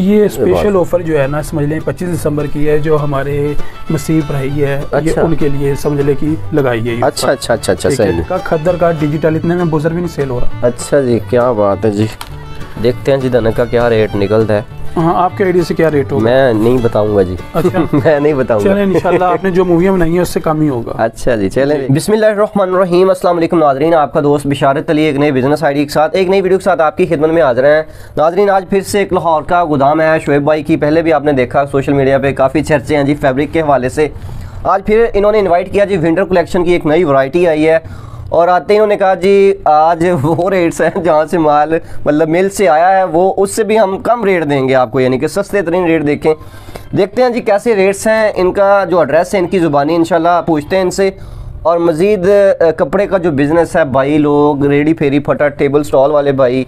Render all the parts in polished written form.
ये special offer जो है ना, समझ लें 25 दिसंबर की है, जो हमारे मसीह भाई है, ये उनके लिए समझ लें कि लगाई है। अच्छा अच्छा अच्छा अच्छा, सही का खद्दर का डिजिटल इतने में बुजर भी नहीं सेल हो रहा। अच्छा जी, क्या बात है जी। देखते हैं जी धनक का क्या रेट निकलता है। हाँ, आपके आइडिया से क्या रेट होगा? मैं नहीं बताऊंगा जी। अच्छा मैं नहीं बताऊंगा। चलें, इंशाल्लाह आपने जो मूवियाँ बनाई है उससे कम ही होगा। अच्छा जी, चलें। बिस्मिल्लाहिर्रहमानिर्रहीम, अस्सलाम वालेकुम नाज़रीन, आपका दोस्त बिशारत अली एक नई बिजनेस आइडिया के साथ, एक नई वीडियो के साथ आपकी खिदमत में हाजिर हैं। नाज़रीन, आज फिर से एक लाहौर का गोदाम है शुएब भाई की। पहले भी आपने देखा सोशल मीडिया पे काफ़ी चर्चे हैं जी फैब्रिक के हवाले से। आज फिर इन्होंने इन्वाइट किया जी, विंटर कलेक्शन की एक नई वैरायटी आई है और आते ही उन्होंने कहा जी आज वो रेट्स हैं जहाँ से माल मतलब मिल से आया है, वो उससे भी हम कम रेट देंगे आपको, यानी कि सस्ते तरीन रेट देखें। देखते हैं जी कैसे रेट्स हैं, इनका जो एड्रेस है इनकी ज़ुबानी इंशाल्लाह पूछते हैं इनसे। और मज़ीद कपड़े का जो बिज़नेस है भाई लोग, रेडी फेरी फटा टेबल स्टॉल वाले भाई,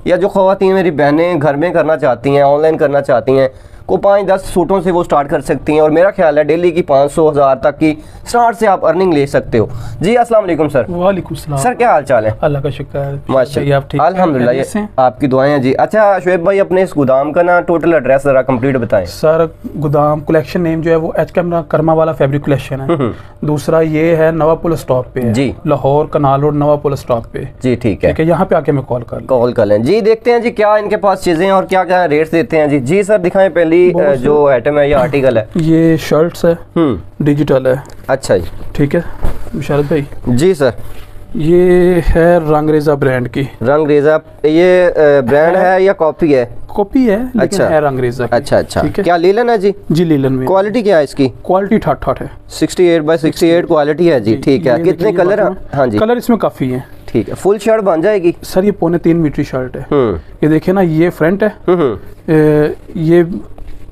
या जो ख़वातीन मेरी बहनें घर में करना चाहती हैं, ऑनलाइन करना चाहती हैं, को 5-10 सूटों से वो स्टार्ट कर सकती हैं। और मेरा ख्याल है डेली की 500-1000 तक की स्टार्ट से आप अर्निंग ले सकते हो जी। अस्सलाम वालेकुम सर। वालेकुम सलाम सर, क्या हाल चाल है? अल्लाह का शुक्र है, माशाअल्लाह, आप ठीक? अल्हम्दुलिल्लाह, ये आपकी दुआएं हैं जी। अच्छा शुएब भाई, अपने इस गोदाम का ना टोटल एड्रेस जरा कंप्लीट बताएं। सर गोदाम कलेक्शन नेम जो है वो HK कर्मा वाला फैब्रिक कलेक्शन है। दूसरा ये है नवा पुल स्टॉप पे है जी, लाहौर कनाल रोड नवा पुल स्टॉप पे जी। ठीक है, यहाँ पे आके मैं कॉल कर लें जी। देखते हैं जी क्या इनके पास चीजें और क्या क्या रेट्स देते हैं जी। जी सर दिखाएं, पहली जो आइटम है, ये आर्टिकल है, ये शर्ट्स है, डिजिटल है। अच्छा जी, ठीक है बिशारत भाई। जी सर, ये है रंगरेजा ब्रांड की। रंगरेजा ये ब्रांड है या कॉपी है? कॉपी है लेकिन अच्छा है रंगरेजा। अच्छा अच्छा, क्या लीलन है जी? जी लीलन में। क्वालिटी क्या है इसकी? क्वालिटी ठाठ है, 68x68 क्वालिटी है जी। ठीक है, कितने कलर हैं? हाँ जी, कलर इसमें काफी है। ठीक है, फुल शर्ट बन जाएगी सर? ये 3.25 मीटर शर्ट है। ये देखिए ना, ये फ्रंट है, ये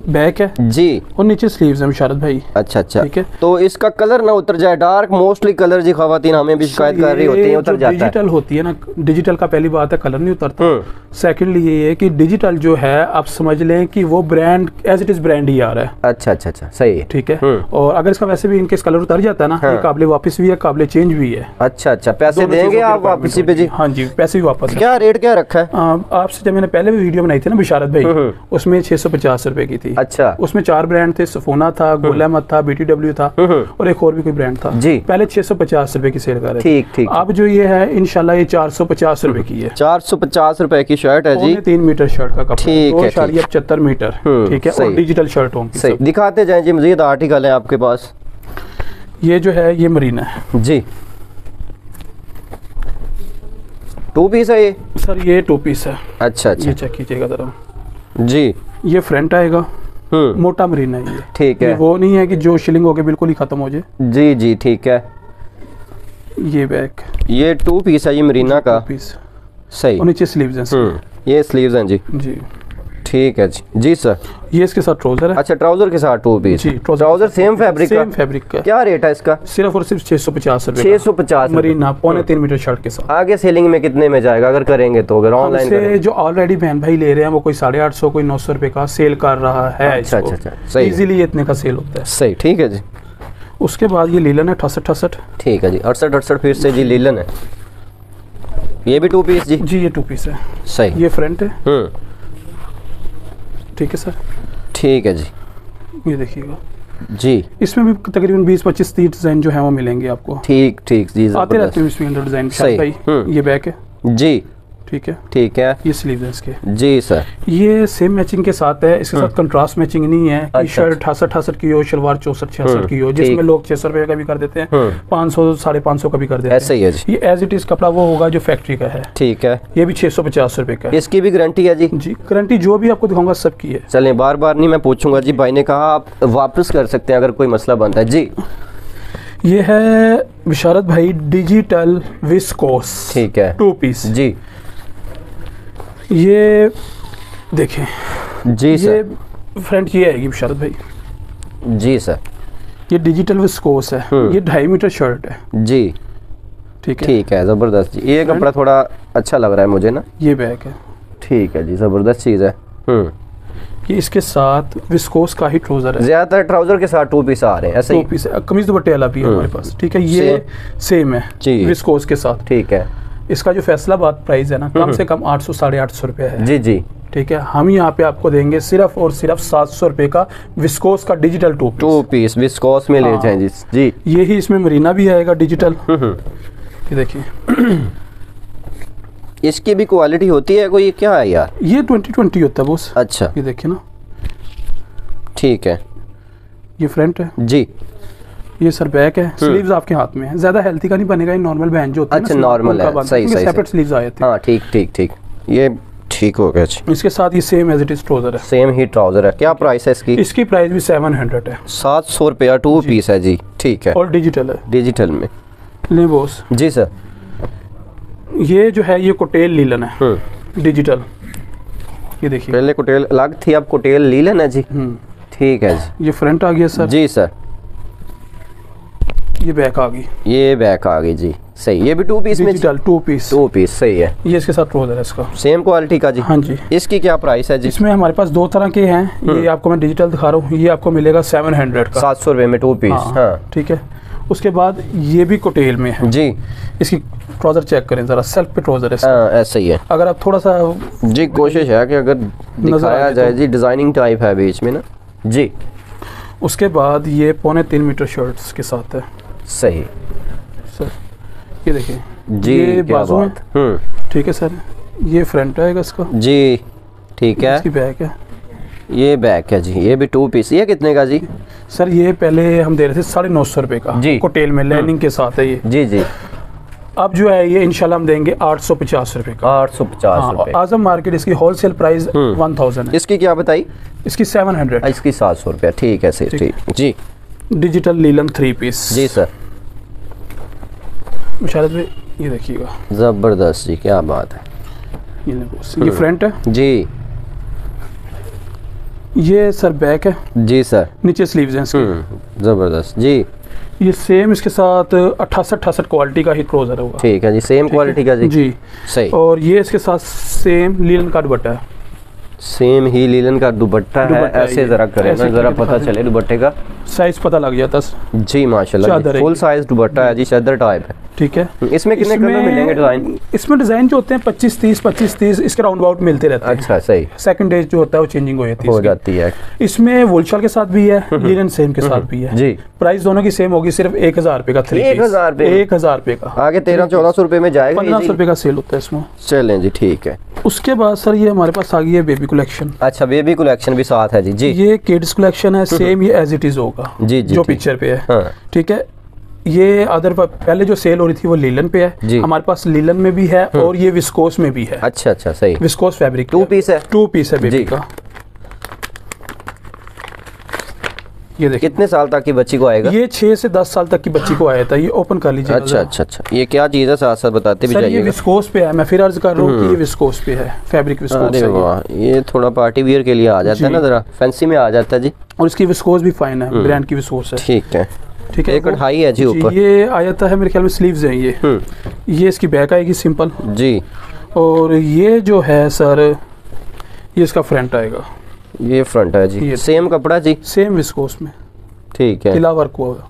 बैक है जी, और नीचे स्लीव्स है मुशारत भाई। अच्छा अच्छा, ठीक है। तो इसका कलर ना उतर जाए, डार्क मोस्टली कलर जी खवातीन हमें भी शिकायत कर रही होती है, उतर जाता है। डिजिटल होती है ना, डिजिटल का पहली बात है कलर नहीं उतरता। सेकंडली ये है कि डिजिटल जो है आप समझ लें कि वो brand as it is brand ही आ रहा है। अच्छा अच्छा अच्छा, सही है, ठीक है। और अगर इसका वैसे भी इनके कलर उतर जाता है ना, ये काबिल वापस भी है, काबिल चेंज भी है। अच्छा अच्छा, पैसे देंगे आप वापसी पे जी? हाँ जी, पैसे भी वापस। क्या रेट क्या रखा है आपसे? जब मैंने पहले भी वीडियो बनाई थी ना बिशारत भाई, उसमें 650 रुपए की थी। अच्छा, उसमें 4 ब्रांड थे, सफोना था, गोल अहमद था, BTW था और एक और भी कोई ब्रांड था जी। पहले 650 रुपए की सेल कर रहे थे। ठीक ठीक। अब जो ये है इंशाल्लाह ये 450 रुपए की है। 450 रुपए की शर्ट है जी, 3 मीटर शर्ट का कपड़ा। ठीक है, 75 मीटर। ठीक है, और डिजिटल शर्ट होंगी। सही, दिखाते जाएं जी, मजीद आर्टिकल है आपके पास। ये जो है ये मरीना है जी, 2 पीस है ये सर? ये 2 पीस है। अच्छा अच्छा, ये चेक कीजिएगा जरा जी। ये फ्रंट आएगा, मोटा मरीना है ये। ठीक है, वो नहीं है कि जो शिलिंग हो के बिल्कुल ही खत्म हो जाए जी जी। ठीक है, ये बैक, ये 2 पीस है ये मरीना का पीस। सही, और नीचे स्लीव्स हैं। ये स्लीव्स हैं जी जी। ठीक है जी। जी सर, ये इसके साथ ट्राउजर है। अच्छा, ट्राउजर के साथ 2 पीस जी। ट्राउजर सेम फैब्रिक का। क्या रेट है इसका? सिर्फ और सिर्फ 650 रुपए। 650 मरीना 3.25 मीटर शर्ट के साथ। आगे सेलिंग में कितने में जाएगा अगर करेंगे तो? अगर ऑनलाइन से जो ऑलरेडी बहन भाई ले रहे हैं वो कोई 850 कोई 900 रुपए का सेल कर रहा है। अच्छा अच्छा अच्छा, सही, इजीली इतने का सेल होता है। सही, ठीक है जी। उसके बाद ये लीलन है 68। ठीक है जी, 68 फिर से जी लीलन है। ये भी 2 पीस जी? जी ये 2 पीस है। सही, ये फ्रंट है। ठीक है सर, ठीक है जी। ये देखिएगा जी, इसमें भी तकरीबन 20-25-30 डिजाइन जो है वो मिलेंगे आपको। ठीक ठीक जी, आते रहते हैं इसमें डिजाइन। भाई ये बैक है जी, ठीक है, ठीक है। ये स्लीव है इसके जी सर। ये सेम मैचिंग के साथ है, इसके साथ कंट्रास्ट मैचिंग नहीं है कि शर्ट 68 की हो, शलवार 64-66 की हो, जिसमें लोग 600 रुपए का भी कर देते हैं, 500-550 का भी कर देते हैं। ऐसा ही है जी। ये एज इट इज कपड़ा वो होगा जो फैक्ट्री का है। ठीक है, ये भी 650 रुपए का है। इसकी भी गारंटी है जी? जी, गारंटी जो भी आपको दिखाऊंगा सबकी है। चलें, बार बार नहीं मैं पूछूंगा जी, भाई ने कहा आप वापस कर सकते हैं अगर कोई मसला बनता है जी। ये है बिशारत भाई डिजिटल विस्कोस। ठीक है, 2 पीस जी। ये देखें जी सर, ये फ्रंट ये आएगी बिशारत भाई जी सर। ये डिजिटल विस्कोस है, ये 2.5 मीटर शर्ट है जी। ठीक है, ठीक है, जबरदस्त जी। ये कपड़ा थोड़ा अच्छा लग रहा है मुझे ना। ये बैग है। ठीक है जी, जबरदस्त चीज़ है। ये इसके साथ विस्कोस का ही ट्राउजर है। ज्यादातर ट्राउजर के साथ 2 पीस आ रहे हैं ऐसे? 2 पीस है, कमीज दुपट्टे वाला भी है हमारे पास। ठीक है, ये सेम है विस्कोस के साथ। ठीक है, इसका जो फैसलाबाद प्राइस है ना, कम से कम 800-850 रुपए है जी जी। ठीक है, हम यहाँ पे आपको देंगे सिर्फ और सिर्फ 700 रुपए का विस्कोस का डिजिटल टू पीस विस्कोस में ले जाएं जी। यही इसमें मरीना भी आएगा डिजिटल। ये देखिए इसकी भी क्वालिटी होती है कोई, क्या है यार? ये 2020 होता है बॉस। अच्छा, ये देखिए ना, ठीक है। ये फ्रंट है जी, ये सर बैक है, स्लीव्स आपके हाथ में है। ज्यादा हेल्थी का नहीं बनेगा, ये नॉर्मल बैंड जो होता है। अच्छा, नॉर्मल है, सही सही, सेपरेट स्लीव्स आए थे। हाँ ठीक ठीक ठीक, ये ठीक हो गया जी। इसके साथ ये same as it is trouser है, सेम ही ट्राउजर है। क्या प्राइस है इसकी? इसकी प्राइस भी 700 है। 700 रुपया टू पीस है जी, ठीक है। और डिजिटल है, डिजिटल में ले बॉस जी सर। ये जो है ये कोटेल लीलन है डिजिटल। ये देखिए, पहले कोटेल अलग थी, अब कोटेल लीलन है जी। ठीक है जी। ये फ्रंट आ गया सर जी सर। ये बैक आ गई, ये बैक आ गई जी, सही। ये भी टू पीस में, डिजिटल टू पीस सही है। ये इसके साथ ट्राउजर है इसका, सेम क्वालिटी का जी। हाँ जी। इसकी क्या प्राइस है जी? इसमें हमारे पास दो तरह के हैं। ये आपको मैं डिजिटल दिखा रहा हूँ, ये आपको मिलेगा 700 का, 700 रुपए में टू पीस। हाँ ठीक है। उसके बाद ये भी कोटेल में है जी। इसकी ट्राउजर चेक करें जरा, सेल्फ पे ट्राउजर है। हाँ ऐसा ही है। अगर आप थोड़ा सा जी, कोशिश है कि अगर दिखाया जाए जी, डिजाइनिंग टाइप है बीच में ना जी। उसके बाद ये 3.25 मीटर शर्ट्स के साथ है, सही सर। ये देखिए जी, ये बाजू में, ठीक है सर। ये फ्रंट आएगा इसका जी, ठीक है। इसकी बैक है, ये बैक है जी। ये भी टू पीस। ये कितने का जी? सर ये पहले हम दे रहे थे 950 रुपए का जी, कोटेल में लाइनिंग के साथ है ये जी जी। अब जो है ये इंशाल्लाह हम देंगे 850 रुपए का। 850 रुपए। आजम मार्केट इसकी होलसेल प्राइस 1000 है। इसकी क्या बताई? इसकी 700। इसकी 700 रुपया, ठीक है सर, ठीक जी। डिजिटल लीलन 3 पीस जी सर। मुशारत भाई ये देखिएगा, जबरदस्त जी, क्या बात है। ये फ्रंट है जी, ये सर बैक है जी सर। नीचे स्लीव्स हैं इसके, जबरदस्त जी। ये सेम इसके साथ 68 क्वालिटी का ही ट्राउजर होगा, ठीक है जी, सेम क्वालिटी का जी सही। और ये इसके साथ सेम लीलन का दुपट्टा है, सेम ही लीलन का दुपट्टा है। ऐसे जरा करें ना, जरा पता चले दुपट्टे का साइज पता लग जाता जी। माशाल्लाह फुल साइज दुपट्टा है जी, चादर टाइप है, ठीक है। इसमें कितने कलर मिलेंगे डिजाइन? इसमें डिजाइन जो होते हैं 25-30 इसके राउंड अबाउट मिलते रहते हैं। अच्छा सही। सेकंड डेज जो होता है वो चेंजिंग हो जाती है। इसमें वोलशाल के साथ भी है, लीलन सेम के साथ भी है जी। प्राइस दोनों की सेम होगी, सिर्फ 1000 रुपए का। 1000 रुपए का, आगे 1300-1400 रुपए में जाएगा। 1500 रुपए का सेल होता है इसमें। चलें जी, ठीक है। उसके बाद सर ये हमारे पास आ गई है बेबी कलेक्शन। अच्छा, बेबी कलेक्शन भी साथ है जी। जी, ये किड्स कलेक्शन है, सेम ये एज इट इज होगा जी, जो पिक्चर पे है, ठीक है। ये अदर पहले जो सेल हो रही थी वो लीलन पे है, हमारे पास लीलन में भी है और ये विस्कोस में भी है। अच्छा अच्छा सही। विस्कोस फैब्रिक टू पीस है, बेबी का। ये देखिए कितने साल तक की बच्ची को आएगा? ये 6 से 10 साल तक की बच्ची को आया था। ये ओपन कर लीजिए। अच्छा अच्छा अच्छा। ये क्या चीज़ है, साथ साथ बताते भी जाइएगा। ये विस्कोस पे है, मैं फिर अर्ज कर रहा हूँ कि ये विस्कोस पे है, फैब्रिक विस्कोस है। वाह, ये थोड़ा पार्टी वियर के लिए आ जाता है ना, जरा फैंसी में आ जाता है जी। और इसकी विस्कोस भी फाइन है, ब्रांड की विस्कोस है, ठीक है ठीक है। एक कढ़ाई है जी ऊपर। ये आ जाता है मेरे ख्याल में स्लीव्स है ये इसकी बैक आएगी सिंपल जी। और ये जो है सर ये इसका फ्रंट आएगा। ये फ्रंट है जी, सेम कपड़ा जी, सेम विस्कोस में, ठीक है। किला वर्क होगा।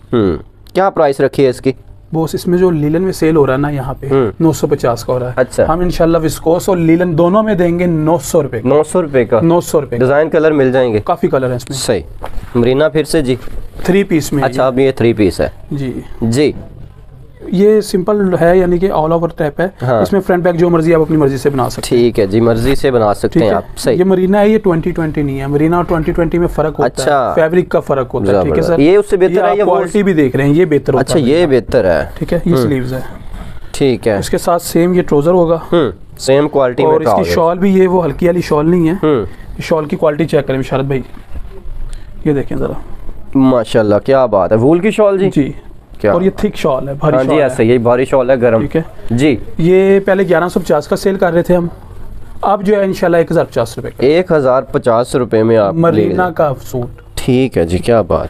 क्या प्राइस रखी है इसकी? बॉस इसमें जो लीलन में सेल हो रहा है ना यहाँ पे 950 का हो रहा है। अच्छा। हम इंशाल्लाह विस्कोस और लीलन दोनों में देंगे 900 रुपए। 900 रुपए का? 900 रुपए। डिजाइन कलर मिल जाएंगे? काफी कलर है इसमें। सही। मरीना फिर से जी 3 पीस में। अच्छा, अब ये 3 पीस है जी जी। ये सिंपल है, यानी कि ऑल ओवर टाइप है। हाँ। इसमें फ्रंट बैक जो मर्जी आप अपनी मर्जी से बना सकते हैं। ठीक है जी, मर्जी से बना सकते हैं आप। सही। ये मरीना है, ये 2020 नहीं है। मरीना और 2020 में फर्क होता है, फैब्रिक का फर्क होता है, ठीक है सर। ये उससे बेहतर है, ये क्वालिटी भी देख रहे हैं, ये बेहतर होता है। अच्छा, ये बेहतर है, ठीक है। ये स्लीव्स है, ठीक है। इसके साथ सेम ये ट्राउजर होगा, सेम क्वालिटी में। और इसकी शॉल भी ये वो हल्की वाली शॉल नहीं है। शॉल की क्वालिटी चेक करें मुशारत भाई, ये देखें जरा, माशाल्लाह क्या बात है। वूल की शॉल जी क्या? और ये थिक शॉल है, भारी शॉल है। ऐसे ये भारी शॉल है, गरम, ठीक है जी। ये पहले 1150 का सेल कर रहे थे हम, अब जो है इंशाल्लाह 1050 रुपए का। 1050 रुपए में आप मरीना का सूट, ठीक है जी, क्या बात।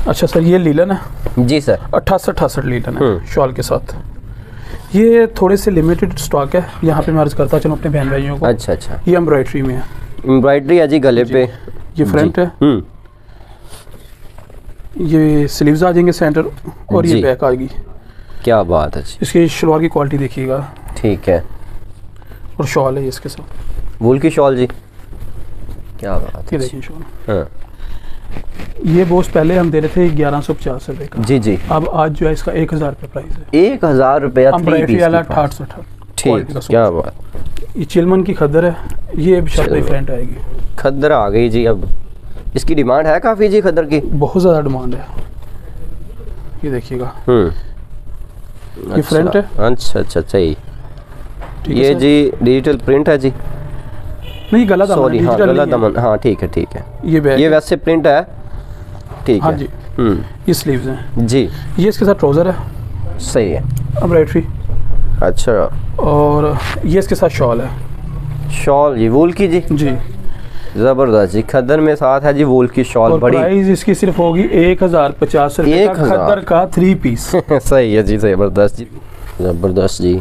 अच्छा सर, ये लीलन है जी सर, 68 लीलन है शॉल के साथ। ये थोड़े से लिमिटेड स्टॉक है, यहाँ पे मैं अर्ज करता चलो अपने बहन भाइयों को। अच्छा अच्छा। ये एम्ब्रॉयडरी में है, एम्ब्रॉयडरी है जी गले पे। ये फ्रंट है, ये स्लीव्स आ जाएंगे सेंटर, और ये बैक आएगी। क्या बात है जी। इसकी शलवार की क्वालिटी देखिएगा, ठीक है। और शॉल है इसके साथ, वूल की शॉल जी, क्या बात है। देखिए शॉल, हाँ। ये बॉस पहले हम दे रहे थे 1150 रुपए का, जी जी। अब आज जो है इसका 1000 रुपये प्राइस है। 1000 रुपया ठीक, क्या बात। ये चिलमन की खद्दर है, ये डिफरेंट आएगी। खद्दर आ गई जी। अब इसकी डिमांड है काफ़ी जी, खद्दर की बहुत ज़्यादा डिमांड है। ये देखिएगा, ये फ्रंट है। अच्छा अच्छा सही। ये जी डिजिटल प्रिंट है जी, नहीं गला दमन, सॉरी हाँ गला दमन, हाँ ठीक है ठीक है। ये वैसे प्रिंट है, ठीक हाँ है जी। ये स्लीव्स हैं जी। ये इसके साथ ट्राउज़र है, सही है, एम्ब्रॉयडरी। अच्छा, और ये इसके साथ शॉल है, शॉल जी वूल की जी जी, जबरदस्त जी। खद्दर में साथ है जी वूल की शॉल, बड़ी प्राइस इसकी सिर्फ होगी 1050 रुपये का, खद्दर का 3 पीस। सही है जी, जबरदस्त जी, जबरदस्त जी।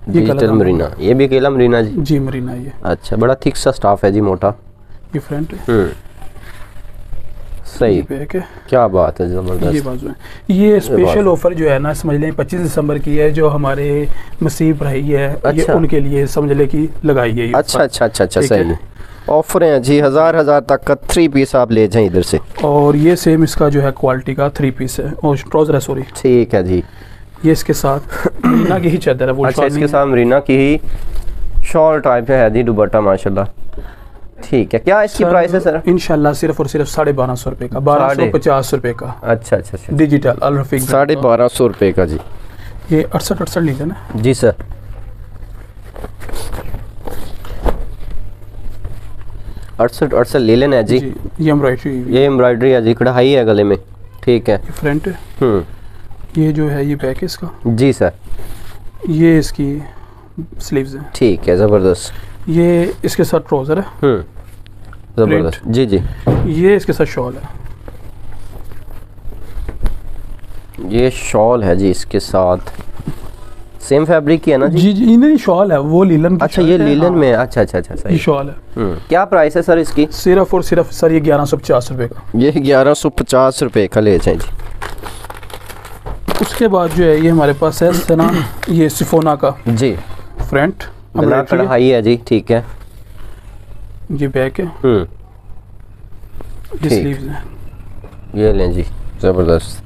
डिजिटल मरीना, ये भी अकेला मरीना जी? जी मरीना ये। अच्छा, बड़ा थिक सा स्टाफ है जी, मोटा। ये फ्रंट है, सही, बैक है, क्या बात है, जबरदस्त। ये बाजू है। ये स्पेशल ऑफर जो है ना, समझ लें 25 दिसंबर की है, जो हमारे नसीब रही है, अच्छा। ये उनके लिए समझ लें कि लगाई है। अच्छा अच्छा अच्छा अच्छा, सही ऑफर है जी। 1000 तक का 3 पीस आप ले जाएं इधर से। और ये सेम इसका जो है क्वालिटी का 3 पीस है, और ट्राउजर है, सॉरी। ठीक है जी। ये इसके साथ मरीना की ही चादर है वो। अच्छा, इसके साथ मरीना की ही शॉल टाइप है जी, दुपट्टा माशाल्लाह। ठीक है, क्या इसकी प्राइस है सर? इंशाल्लाह सिर्फ और सिर्फ 1250 रुपये का, 1250 रुपये का। अच्छा अच्छा अच्छा, डिजिटल अल रफीक 1250 रुपये का जी। ये 68 लीजिए ना जी सर। अड़सठ ले लेना है जी। ये एम्ब्रॉयडरी, ये एम्ब्रॉयडरी है जी, कढ़ाई है गले में, ठीक है। ये फ्रंट है, ये जो है ये बैक है इसका। जी सर। ये इसकी स्लीव्स है, ठीक है, ज़बरदस्त। ये इसके साथ ट्राउजर है, ज़बरदस्त जी जी। ये इसके साथ शॉल है, ये शॉल है जी इसके साथ, सेम फैब्रिक की है ना जी? जी जी, नहीं शॉल है वो लीलन की। अच्छा, ये लीलन में, अच्छा अच्छा अच्छा सही। ये शॉल है। क्या प्राइस है सर इसकी? सिर्फ और सिर्फ सर ये 1150 रुपये का। ये 1150 रुपये का ले जाए जी। उसके बाद जो है ये हमारे पास है सना, ये सिफोना का जी, फ्रंट कढ़ाई है जी, ठीक है। ये बैक है, ये स्लीव्स है, ये लें जी, ज़बरदस्त।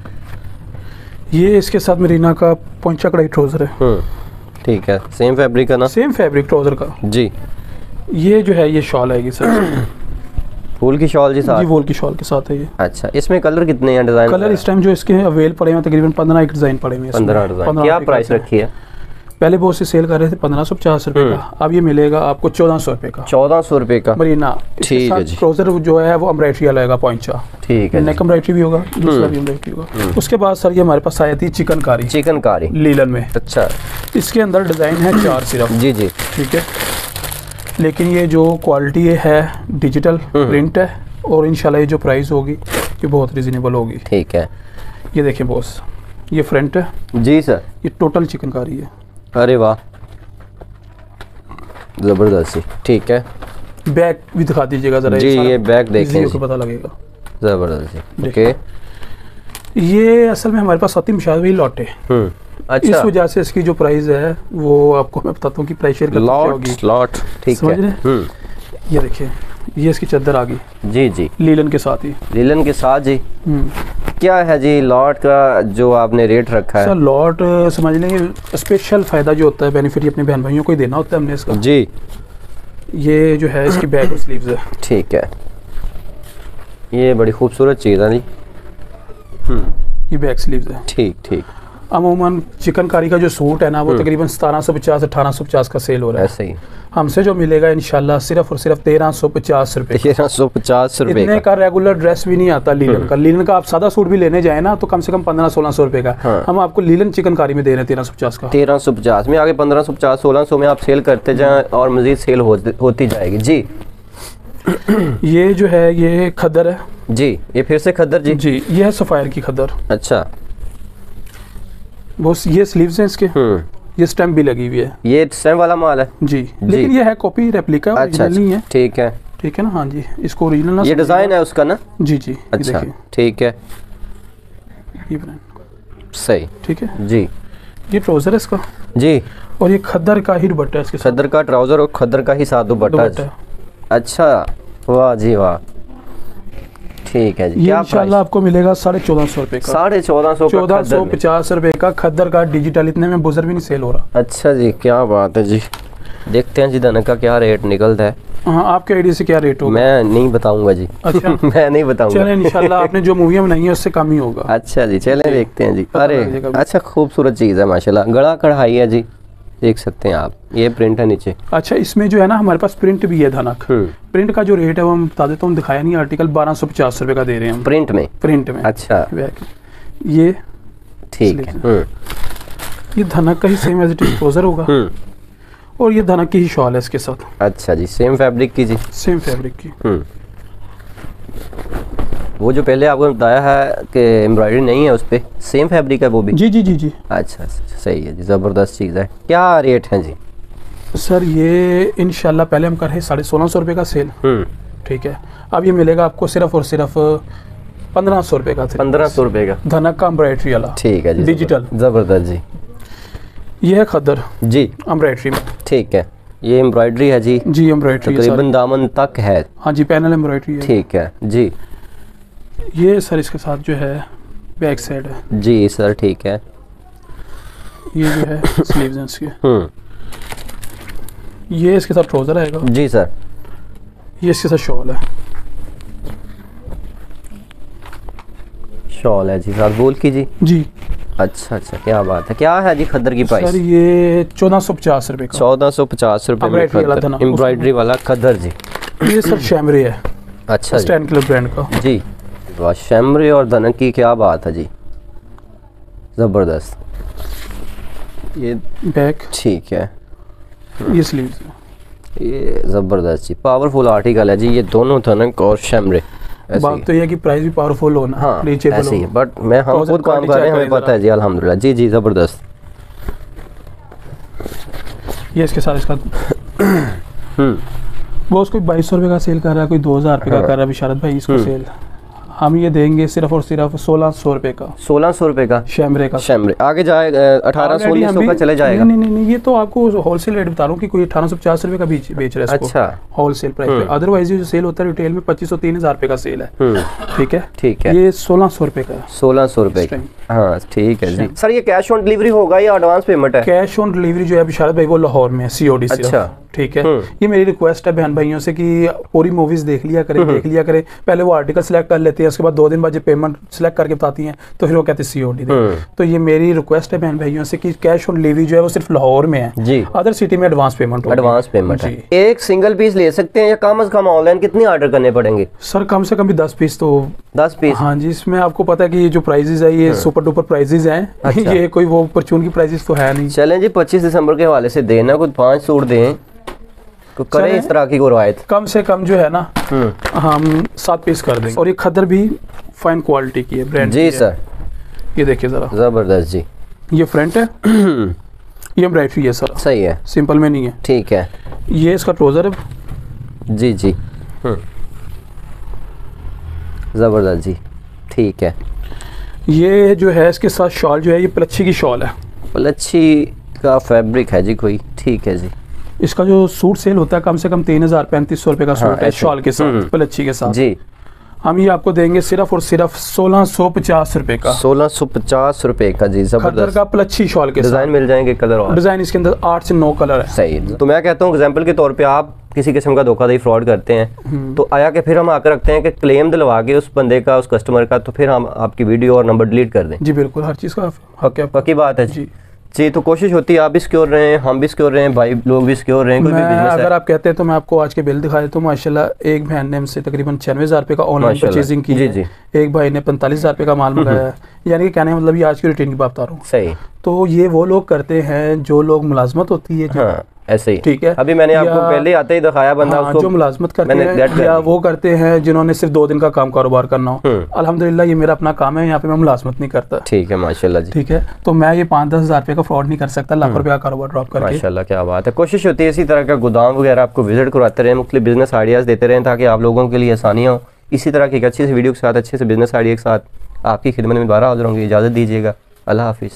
ये इसके साथ मरीना का पोंचा कढ़ाई ट्राउजर है, ठीक है, सेम फैब्रिक का ना? सेम फैब्रिक ट्राउजर का जी। ये जो है ये शॉल आएगी सर, फूल की शॉल जी साथ? जी वूल की शॉल के साथ है ये। अच्छा, इसमें कलर कितने हैं, डिजाइन? कलर इस टाइम जो इसके अवेल पड़े हैं तकरीबन 15 एक डिजाइन पड़े हुए हैं। 15 डिजाइन। क्या प्राइस रखी है? पहले बहुत से सेल कर रहे थे 1550 रुपए का, अब ये मिलेगा आपको 1400 रुपए का। 1400 रुपए का मरीना, ठीक है जी। ट्राउजर जो है वो एम्ब्रॉयडरी वाला आएगा, पोंचा, ठीक है, नेक एम्ब्रॉयडरी भी होगा, दूसरा भी एम्ब्रॉयडरी होगा। उसके बाद सर ये हमारे पास आई थी चिकनकारी लीलन में। अच्छा, इसके अंदर डिजाइन है 4 सिर्फ। जी जी, ठीक है, लेकिन ये जो क्वालिटी है डिजिटल प्रिंट है, और इंशाल्लाह ये जो प्राइस होगी ये बहुत रिजनेबल होगी। ठीक है। ये देखें बॉस, ये फ्रंट है जी सर, ये टोटल चिकनकारी है। अरे वाह, जबरदस्त, ठीक है। बैक भी दिखा दीजिएगा जरा जी, ये बैक देखें तो पता लगेगा। जबरदस्त, ओके। ये असल में हमारे पास सती मुशावही लॉट है, अच्छा, इस वजह से इसकी जो प्राइस है वो आपको मैं बताता हूँ कि प्राइस शेयर लॉट, ठीक है। ये देखिए, ये इसकी चादर आ गई जी जी, लीलन के साथ ही। लीलन के साथ जी। क्या है जी लॉट का जो आपने रेट रखा है? सर लॉट समझ लेंगे स्पेशल फ़ायदा जो होता है, बेनिफिट अपने बहन भाइयों को ही देना होता है हमने इसका जी। ये जो है इसकी बैक स्लीव्स है, ठीक है, ये बड़ी खूबसूरत चीज़ है जी। ये बैक स्लीव्स है, ठीक ठीक। अमूमन चिकनकारी का जो सूट है ना वो तकरीबन 1750 1850 का सेल हो रहा है। ऐसे ही हमसे जो मिलेगा इंशाल्लाह सिर्फ और सिर्फ 1350 रुपए। 1350 रुपए इतने का रेगुलर ड्रेस भी नहीं आता लीलन का। लीलन का आप सादा सूट भी लेने जाए ना तो कम से कम 1500-1600 रुपए का। हम आपको लीलन चिकनकारी में दे रहे हैं 1350 का। 1350 में आगे 1550-1600 में आप सेल करते जाएं और मजीद सेल होती जाएगी जी। ये जो है ये खद्दर है जी, ये फिर से खद्दर जी। जी, ये है सफायर की खद्दर। अच्छा, वो ये स्लीव्स हैं इसके, ये स्टैम्प भी लगी हुई है। ये स्टैम्प वाला माल है जी, लेकिन ये है कॉपी रेप्लिका, अच्छा, नहीं है। ठीक है, ठीक है ना। हाँ जी, इसको ओरिजिनल ना, ये डिजाइन है उसका ना? जी जी, अच्छा, ठीक है, ये ब्रांड सही, ठीक है जी। ये ट्राउजर है इसका जी, और ये खद्दर का ही दुपट्टा है इसके, खद्दर का ट्राउजर और खद्दर का ही साथ दुपट्टा। अच्छा, वाह जी वाह, ठीक है जी। ये इंशाल्लाह आपको मिलेगा 1450 रुपए का। 1450, 1450 रुपए का खद्दर का डिजिटल, इतने में बुजर भी नहीं सेल हो रहा। अच्छा जी, क्या बात है जी। देखते हैं जी धनक का क्या रेट निकलता है। हाँ, आपके आइडिया से क्या रेट होगा? मैं नहीं बताऊंगा जी। अच्छा मैं नहीं बताऊंगा। चलें, इंशाल्लाह आपने जो मूवियाँ बनाई है उससे कम ही होगा। अच्छा जी, चलें देखते हैं जी। अरे अच्छा, खूबसूरत चीज़ है माशाल्लाह, गला कढ़ाई है जी, देख सकते हैं आप, ये प्रिंट है नीचे। अच्छा, इसमें जो है ना हमारे पास प्रिंट भी है धनक। प्रिंट का जो रेट है वो हम बता देता हूँ, दिखाया नहीं आर्टिकल, 1250 रुपए का दे रहे हैं हम प्रिंट में। प्रिंट में, अच्छा, ये ठीक है। ये धनक का ही same as it is trouser होगा, और ये धनक की ही शॉल है इसके साथ। अच्छा जी, सेम फैब्रिक की जी, सेम फैब्रिक की। वो जो पहले आपको बताया है कि एम्ब्रॉयडरी नहीं है उस पर, सेम फैब्रिक है वो भी? जी जी जी जी। अच्छा, सही है जी, ज़बरदस्त चीज़ है। क्या रेट है जी? सर ये इंशाल्लाह पहले हम कर रहे हैं 1650 रुपये का सेल, ठीक है। अब ये मिलेगा आपको सिर्फ और सिर्फ 1500 रुपये का। 1500 रुपये का धनक का एम्ब्रॉयडरी वाला, ठीक है जी, डिजिटल, ज़बरदस्त जी। ये है खद्दर जी एम्ब्रॉयडरी में, ठीक है। ये एम्ब्रॉयडरी है जी? जी एम्ब्रॉयडरी तकरीबन दामन तक है। हाँ जी, पैनल एम्ब्रॉयडरी है, ठीक है जी। ये सर इसके साथ जो है बैक साइड है जी सर, ठीक है। ये जो है स्लीव्स हैं इसके। ये इसके साथ ट्राउजर आएगा जी सर। ये इसके साथ शॉल है, शॉल है जी, साथ बोल की जी। जी अच्छा अच्छा, क्या बात है। क्या है जी खद्दर की प्राइस? सर ये 1450 रुपये का। 1450 रुपये में एम्ब्रॉयडरी वाला खद्दर जी। ये सर शैमरे है, अच्छा, स्टैंड क्लब ब्रांड का जी। वाह, शैमरे और धनक की क्या बात है जी, ज़बरदस्त। ये बैक, ठीक है। ये स्लीव्स, ये ज़बरदस्त जी, पावरफुल आर्टिकल है जी। ये दोनों धनक और शैमरे। बात तो ये है कि प्राइस भी पावरफुल होना, हाँ ऐसे ही, बट हम खुद काम कर रहे हैं, हमें पता है जी, अल्हम्दुलिल्लाह। जी जी, ज़बरदस्त। ये इसके साथ इसका वो उसको 2200 रुपये का सेल कर रहा है, कोई 2000 रुपये का कर रहा है बिशारत भाई इसको सेल। हम ये देंगे सिर्फ और सिर्फ 1600 रुपये का। 1600 रुपये का शैमरे का। शैमरे आगे जाएगा 1800 का चले जाएगा। नहीं नहीं नहीं, ये तो आपको होलसेल रेट बता रहा हूँ कि कोई 1850 रुपये का बेच रहा है इसको। अच्छा, होलसेल प्राइस पे। अदरवाइज जो सेल होता है रिटेल में 2500 3000 रुपये का सेल है, ठीक है। ठीक है, ये 1600 रुपये का, 1600 रुपये का। हाँ ठीक है जी। सर ये कैश ऑन डिलीवरी होगा या एडवांस पेमेंट है? कैश ऑन डिलीवरी जो है बिशारत भाई वो लाहौर में COD से। अच्छा, ठीक है। ये मेरी रिक्वेस्ट है बहन भाइयों से कि पूरी मूवीज देख लिया करें, पहले वो आर्टिकल सिलेक्ट कर लेते हैं, उसके बाद 2 दिन बाद जब पेमेंट सिलेक्ट करके बताती हैं तो फिर वो कहते हैं COD दे। तो ये मेरी रिक्वेस्ट है बहन भाइयों से कि कैश ऑन डिलीवरी जो है वो सिर्फ लाहौर में है जी, अदर सिटी में एडवांस पेमेंट होगी। एडवांस पेमेंट है। एक सिंगल पीस ले सकते हैं या कम से कम ऑनलाइन कितनी ऑर्डर करने पड़ेंगे? सर कम से कम भी 10 पीस तो 10 पीस। हाँ जी, इसमें आपको पता है कि ये जो प्राइजेज है ये सुपर डुपर प्राइजेज हैं। अच्छा। ये कोई वो परचून की प्राइजेस तो है नहीं। चलें जी, 25 दिसंबर के हवाले से देना कुछ 5 सूट दें, करें इस तरह की रिवायत। कम से कम जो है ना हम 7 पीस कर देंगे। और ये खद्दर भी फाइन क्वालिटी की है, ब्रांड जी सर। ये देखिए जरा, जबरदस्त जी। ये फ्रंट है ये एम्ब्रॉयडरी है सर, सही है, सिंपल में नहीं है, ठीक है। ये इसका ट्राउजर है जी जी, जबरदस्त जी, ठीक है। ये जो है इसके साथ शॉल जो है ये पलच्छी की शॉल है, पलच्छी का फैब्रिक है जी कोई, ठीक है जी। इसका जो सूट सेल होता है कम से कम 3000-3500 रुपए का सूट है शॉल के साथ, पलच्छी के साथ जी। हम ये आपको देंगे सिर्फ और सिर्फ 1650 रुपए का। 1650 रुपए का जी, खद्दर का पलच्छी शॉल के डिजाइन मिल जाएंगे, कलर और डिजाइन इसके अंदर 8 से 9 कलर है। सही। तो मैं कहता हूँ एग्जांपल के तौर पे आप किसी किस्म का धोखाधड़ी फ्रॉड करते हैं तो आया के फिर हम आकर रखते हैं कि क्लेम दिलवा के उस बंदे का, उस कस्टमर का, तो फिर हम आपकी वीडियो और नंबर डिलीट कर दें। जी बिल्कुल, हर चीज़ का हक है, पक्की बात है जी। जी, तो कोशिश होती है आप भी सिक्योर रहे हैं, हम भी सिक्योर रहे हैं, भाई लोग भी सिक्योर रहे हैं। कोई भी बिजनेस अगर आप कहते हैं तो मैं आपको आज के बिल दिखा देता हूँ। माशाल्लाह एक बहन ने हमसे तकरीबन 96,000 रुपये का ऑनलाइन परचेजिंग की है, एक भाई ने 45,000 रुपये का माल मंगाया है। यानी कि कहने मतलब ये आज की रूटीन की बात बता रहा हूँ। सही। तो ये वो लोग करते हैं जो लोग मुलाजमत होती है, हाँ, ऐसे ही, ठीक है। अभी मैंने आपको पहले आते ही दिखाया बंदा, हाँ, उसको जो मुलाजमत करते हैं या वो करते हैं जिन्होंने सिर्फ 2 दिन का काम कारोबार करना हो। अल्हम्दुलिल्लाह ये मेरा अपना काम है, यहाँ पे मैं मुलाजमत नहीं करता। ठीक है, माशाल्लाह जी, ठीक है। तो मैं ये 5-10 हज़ार रुपये का फ्रॉड नहीं कर सकता, लाखों रुपये का कारोबार ड्रॉप करके। माशाल्लाह, क्या बात है। कोशिश होती है इसी तरह का गोदाम वगैरह आपको विजिट करवाते रहे, मुख्तलिफ बिजनेस आइडियाज़ देते रहें ताकि आप लोगों के लिए आसानियाँ हो। इसी तरह की अच्छी सी वीडियो के साथ, अच्छे से बिजनेस आइडिया के साथ आपकी खिदमत में दोबारा हाजिर होंगे। इजाज़त दीजिएगा, अल्लाह हाफिज़।